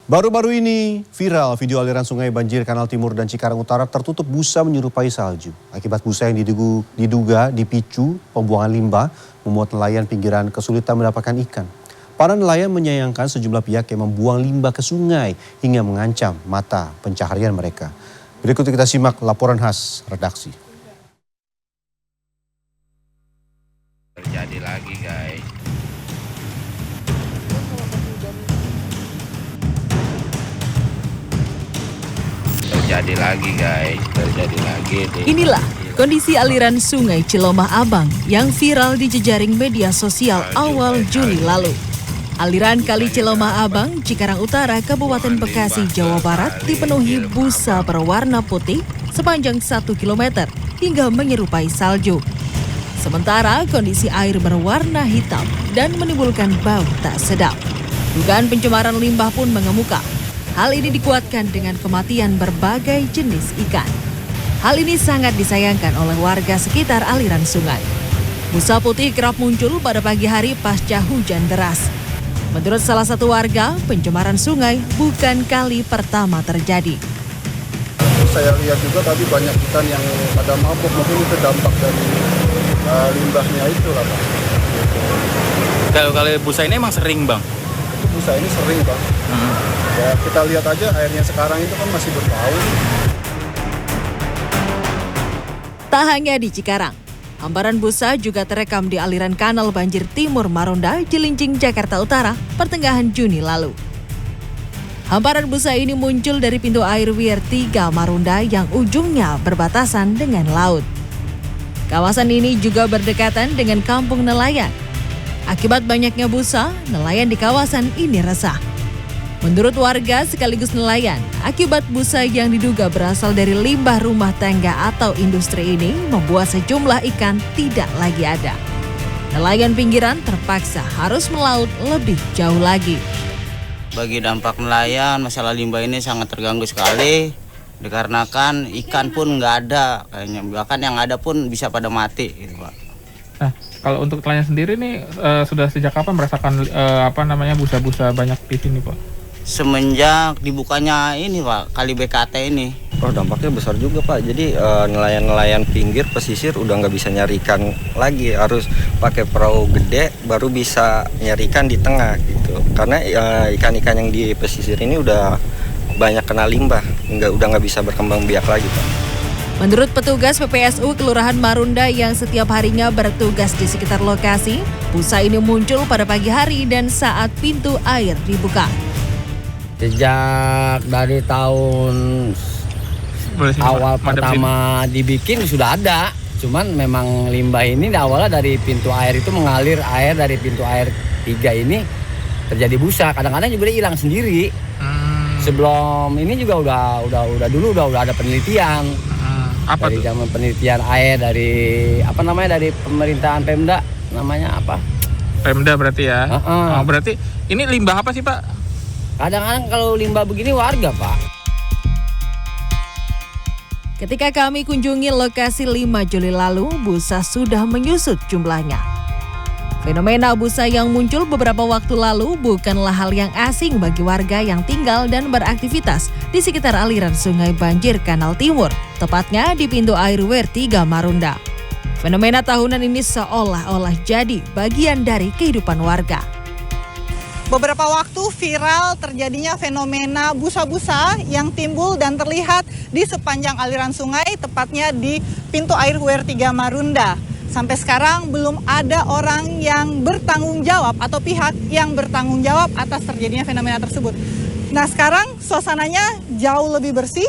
Baru-baru ini viral video aliran sungai banjir Kanal Timur dan Cikarang Utara tertutup busa menyerupai salju. Akibat busa yang diduga dipicu pembuangan limbah membuat nelayan pinggiran kesulitan mendapatkan ikan. Para nelayan menyayangkan sejumlah pihak yang membuang limbah ke sungai hingga mengancam mata pencaharian mereka. Berikut kita simak laporan khas redaksi. Terjadi lagi guys. Terjadi lagi. Inilah kondisi aliran sungai Cilomah Abang yang viral di jejaring media sosial awal Juli lalu. Aliran Kali Cilomah Abang, Cikarang Utara, Kabupaten Bekasi, Jawa Barat dipenuhi busa berwarna putih sepanjang 1 km hingga menyerupai salju. Sementara kondisi air berwarna hitam dan menimbulkan bau tak sedap. Dugaan pencemaran limbah pun mengemuka. Hal ini dikuatkan dengan kematian berbagai jenis ikan. Hal ini sangat disayangkan oleh warga sekitar aliran sungai. Busa putih kerap muncul pada pagi hari pasca hujan deras. Menurut salah satu warga, pencemaran sungai bukan kali pertama terjadi. Saya lihat juga tadi banyak ikan yang pada mabuk, mungkin itu dampak dari limbahnya itu lah Bang. Kalau busa ini emang sering Bang? Itu busa ini sering Bang. Ya, kita lihat aja airnya sekarang itu kan masih berbau. Tak hanya di Cikarang, hamparan busa juga terekam di aliran Kanal Banjir Timur Marunda, Cilincing, Jakarta Utara, pertengahan Juni lalu. Hamparan busa ini muncul dari pintu air Weir 3 Marunda yang ujungnya berbatasan dengan laut. Kawasan ini juga berdekatan dengan kampung nelayan. Akibat banyaknya busa, nelayan di kawasan ini resah. Menurut warga sekaligus nelayan, akibat busa yang diduga berasal dari limbah rumah tangga atau industri ini membuat sejumlah ikan tidak lagi ada. Nelayan pinggiran terpaksa harus melaut lebih jauh lagi. Bagi dampak nelayan, masalah limbah ini sangat terganggu sekali. Dikarenakan ikan pun nggak ada, kayaknya bahkan yang ada pun bisa pada mati gitu Pak. Nah, kalau untuk nelayan sendiri nih sudah sejak kapan merasakan busa-busa banyak di sini Pak? Semenjak dibukanya ini Pak, kali BKT ini. Oh, dampaknya besar juga Pak. Jadi nelayan-nelayan pinggir pesisir udah nggak bisa nyari ikan lagi, harus pakai perahu gede baru bisa nyari ikan di tengah gitu. Karena ikan-ikan yang di pesisir ini udah banyak kena limbah, udah nggak bisa berkembang biak lagi Pak. Menurut petugas PPSU Kelurahan Marunda yang setiap harinya bertugas di sekitar lokasi, busa ini muncul pada pagi hari dan saat pintu air dibuka. Sejak dari tahun awal pertama dibikin sudah ada, cuman memang limbah ini awalnya dari pintu air itu mengalir air dari pintu air 3 ini terjadi busa. Kadang-kadang juga hilang sendiri. Sebelum ini juga udah ada penelitian. Apa dari tuh? Zaman penelitian air dari dari pemerintahan Pemda, namanya apa? Pemda berarti ya. Oh, berarti ini limbah apa sih Pak? Kadang-kadang kalau limbah begini warga Pak. Ketika kami kunjungi lokasi 5 Juli lalu, busa sudah menyusut jumlahnya. Fenomena busa yang muncul beberapa waktu lalu bukanlah hal yang asing bagi warga yang tinggal dan beraktivitas di sekitar aliran sungai banjir Kanal Timur, tepatnya di pintu air Weir 3 Marunda. Fenomena tahunan ini seolah-olah jadi bagian dari kehidupan warga. Beberapa waktu viral terjadinya fenomena busa-busa yang timbul dan terlihat di sepanjang aliran sungai, tepatnya di pintu air Weir 3 Marunda. Sampai sekarang belum ada orang yang bertanggung jawab atau pihak yang bertanggung jawab atas terjadinya fenomena tersebut. Nah, sekarang suasananya jauh lebih bersih,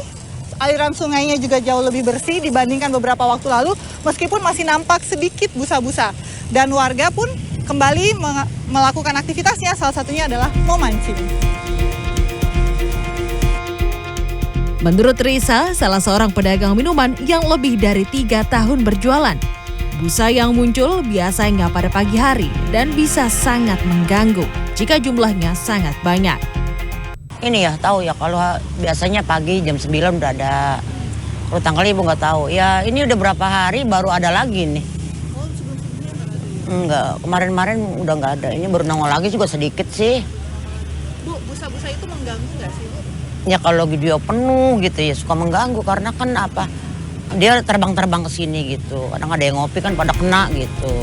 aliran sungainya juga jauh lebih bersih dibandingkan beberapa waktu lalu, meskipun masih nampak sedikit busa-busa. Dan warga pun kembali melakukan aktivitasnya, salah satunya adalah memancing. Menurut Risa, salah seorang pedagang minuman yang lebih dari 3 tahun berjualan, busa yang muncul biasanya pada pagi hari dan bisa sangat mengganggu jika jumlahnya sangat banyak. Ini ya tahu ya, kalau biasanya pagi jam 9 udah ada. Kalau tanggal ibu nggak tahu. Ya ini udah berapa hari baru ada lagi nih. Enggak, kemarin-kemarin udah nggak ada. Ini baru nongol lagi juga sedikit sih. Bu, busa-busa itu mengganggu nggak sih, Bu? Ya kalau video penuh gitu ya suka mengganggu karena kan dia terbang-terbang ke sini gitu. Kadang ada yang ngopi kan pada kena gitu.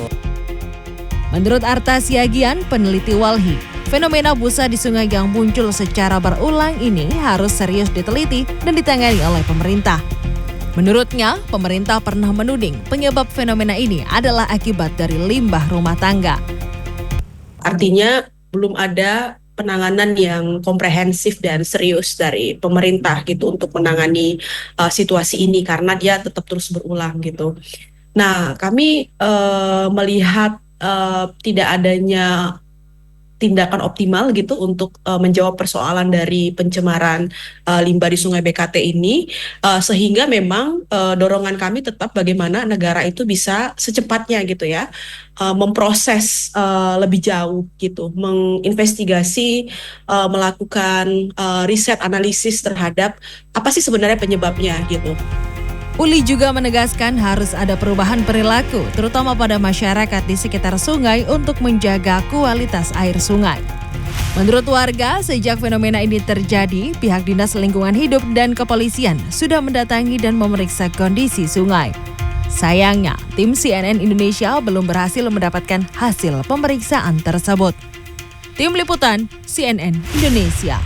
Menurut Arta Siagian, peneliti Walhi, fenomena busa di sungai yang muncul secara berulang ini harus serius diteliti dan ditangani oleh pemerintah. Menurutnya, pemerintah pernah menuding penyebab fenomena ini adalah akibat dari limbah rumah tangga. Artinya belum ada penanganan yang komprehensif dan serius dari pemerintah gitu untuk menangani situasi ini karena dia tetap terus berulang gitu. Nah, kami melihat tidak adanya tindakan optimal gitu untuk menjawab persoalan dari pencemaran limbah di Sungai BKT ini, sehingga memang dorongan kami tetap bagaimana negara itu bisa secepatnya gitu ya memproses lebih jauh gitu, menginvestigasi, melakukan riset analisis terhadap apa sih sebenarnya penyebabnya gitu. Uli juga menegaskan harus ada perubahan perilaku, terutama pada masyarakat di sekitar sungai untuk menjaga kualitas air sungai. Menurut warga, sejak fenomena ini terjadi, pihak Dinas Lingkungan Hidup dan Kepolisian sudah mendatangi dan memeriksa kondisi sungai. Sayangnya, tim CNN Indonesia belum berhasil mendapatkan hasil pemeriksaan tersebut. Tim Liputan CNN Indonesia.